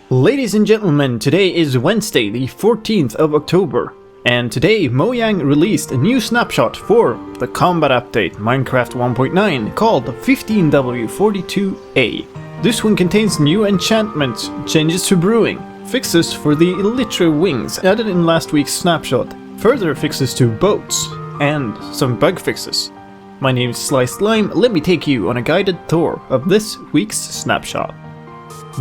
Ladies and gentlemen, today is Wednesday, the 14th of October, and today Mojang released a new snapshot for the combat update Minecraft 1.9 called 15w42a. This one contains new enchantments, changes to brewing, fixes for the Unbroken Wings added in last week's snapshot, further fixes to boats, and some bug fixes. My name is slicedlime, let me take you on a guided tour of this week's snapshot.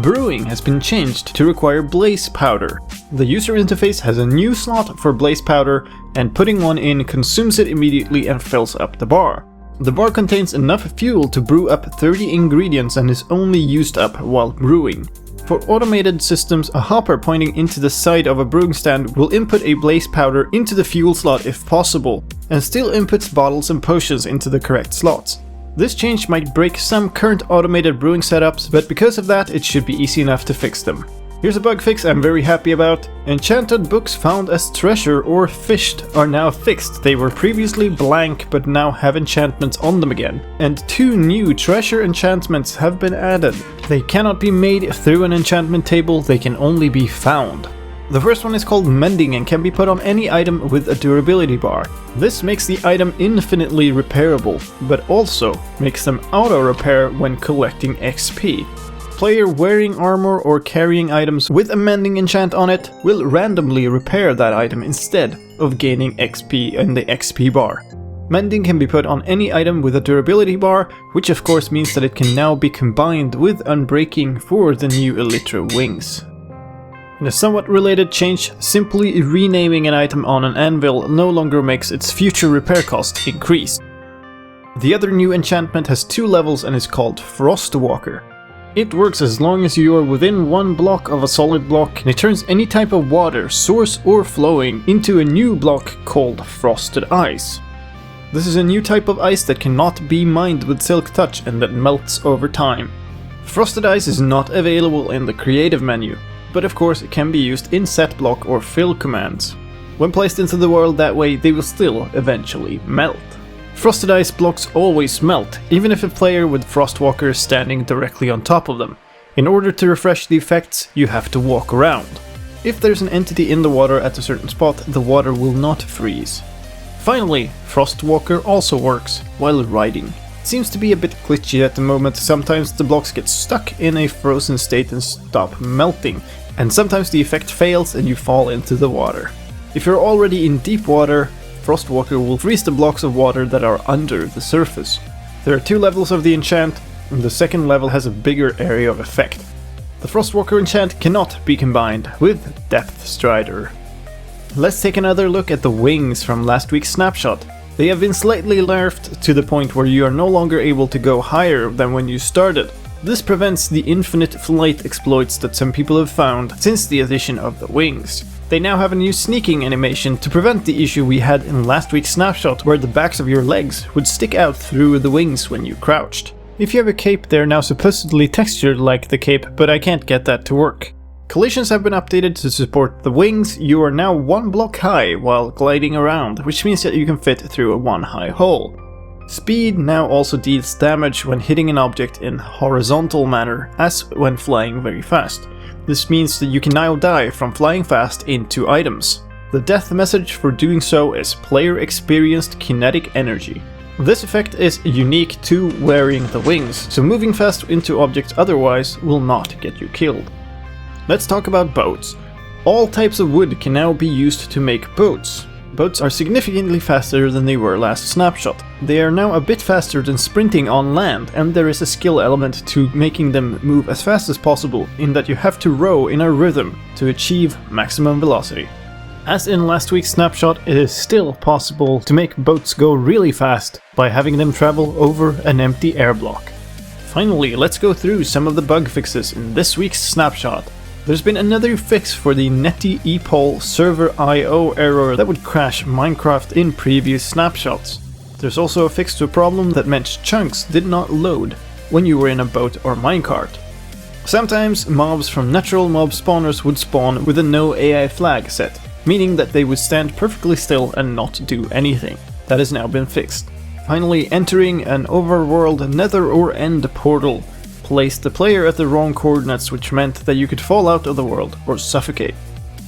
Brewing has been changed to require blaze powder. The user interface has a new slot for blaze powder, and putting one in consumes it immediately and fills up the bar. The bar contains enough fuel to brew up 30 ingredients and is only used up while brewing. For automated systems, a hopper pointing into the side of a brewing stand will input a blaze powder into the fuel slot if possible, and still inputs bottles and potions into the correct slots. This change might break some current automated brewing setups, but because of that it should be easy enough to fix them. Here's a bug fix I'm very happy about. Enchanted books found as treasure or fished are now fixed. They were previously blank but now have enchantments on them again. And 2 new treasure enchantments have been added. They cannot be made through an enchantment table, they can only be found. The first one is called Mending and can be put on any item with a durability bar. This makes the item infinitely repairable, but also makes them auto-repair when collecting XP. Player wearing armor or carrying items with a mending enchant on it will randomly repair that item instead of gaining XP in the XP bar. Mending can be put on any item with a durability bar, which of course means that it can now be combined with Unbreaking for the new Unbroken Wings. In a somewhat related change, simply renaming an item on an anvil no longer makes its future repair cost increase. The other new enchantment has 2 levels and is called Frostwalker. It works as long as you are within 1 block of a solid block, and it turns any type of water, source or flowing, into a new block called Frosted Ice. This is a new type of ice that cannot be mined with Silk Touch and that melts over time. Frosted Ice is not available in the creative menu, but of course it can be used in set block or fill commands. When placed into the world that way, they will still eventually melt. Frosted ice blocks always melt, even if a player with Frostwalker is standing directly on top of them. In order to refresh the effects, you have to walk around. If there's an entity in the water at a certain spot, the water will not freeze. Finally, Frostwalker also works while riding. It seems to be a bit glitchy at the moment. Sometimes the blocks get stuck in a frozen state and stop melting, and sometimes the effect fails and you fall into the water. If you're already in deep water, Frostwalker will freeze the blocks of water that are under the surface. There are 2 levels of the enchant, and the second level has a bigger area of effect. The Frostwalker enchant cannot be combined with Depth Strider. Let's take another look at the wings from last week's snapshot. They have been slightly nerfed to the point where you are no longer able to go higher than when you started. This prevents the infinite flight exploits that some people have found since the addition of the wings. They now have a new sneaking animation to prevent the issue we had in last week's snapshot where the backs of your legs would stick out through the wings when you crouched. If you have a cape, they're now supposedly textured like the cape, but I can't get that to work. Collisions have been updated to support the wings. You are now 1 block high while gliding around, which means that you can fit through a 1 high hole. Speed now also deals damage when hitting an object in horizontal manner, as when flying very fast. This means that you can now die from flying fast into items. The death message for doing so is player experienced kinetic energy. This effect is unique to wearing the wings, so moving fast into objects otherwise will not get you killed. Let's talk about boats. All types of wood can now be used to make boats. Boats are significantly faster than they were last snapshot. They are now a bit faster than sprinting on land, and there is a skill element to making them move as fast as possible, in that you have to row in a rhythm to achieve maximum velocity. As in last week's snapshot, it is still possible to make boats go really fast by having them travel over an empty air block. Finally, let's go through some of the bug fixes in this week's snapshot. There's been another fix for the netty epoll server IO error that would crash Minecraft in previous snapshots. There's also a fix to a problem that meant chunks did not load when you were in a boat or minecart. Sometimes mobs from natural mob spawners would spawn with a no AI flag set, meaning that they would stand perfectly still and not do anything. That has now been fixed. Finally, entering an overworld nether or end portal placed the player at the wrong coordinates, which meant that you could fall out of the world or suffocate.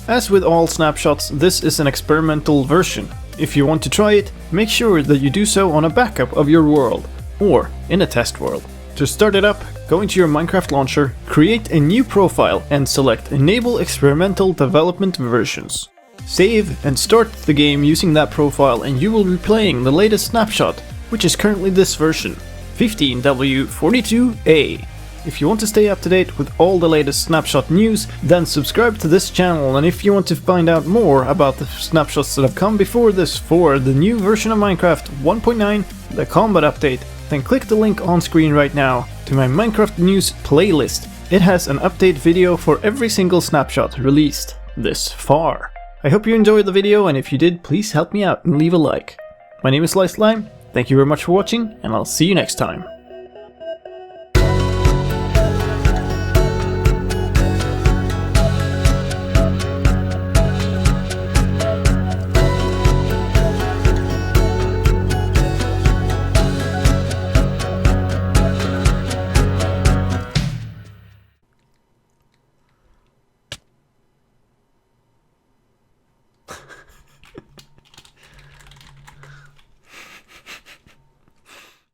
As with all snapshots, this is an experimental version. If you want to try it, make sure that you do so on a backup of your world, or in a test world. To start it up, go into your Minecraft launcher, create a new profile and select Enable Experimental Development Versions. Save and start the game using that profile and you will be playing the latest snapshot, which is currently this version, 15w42a. If you want to stay up to date with all the latest snapshot news, then subscribe to this channel, and if you want to find out more about the snapshots that have come before this for the new version of Minecraft 1.9, the combat update, then click the link on screen right now to my Minecraft news playlist. It has an update video for every single snapshot released this far. I hope you enjoyed the video, and if you did, please help me out and leave a like. My name is slicedlime, thank you very much for watching, and I'll see you next time.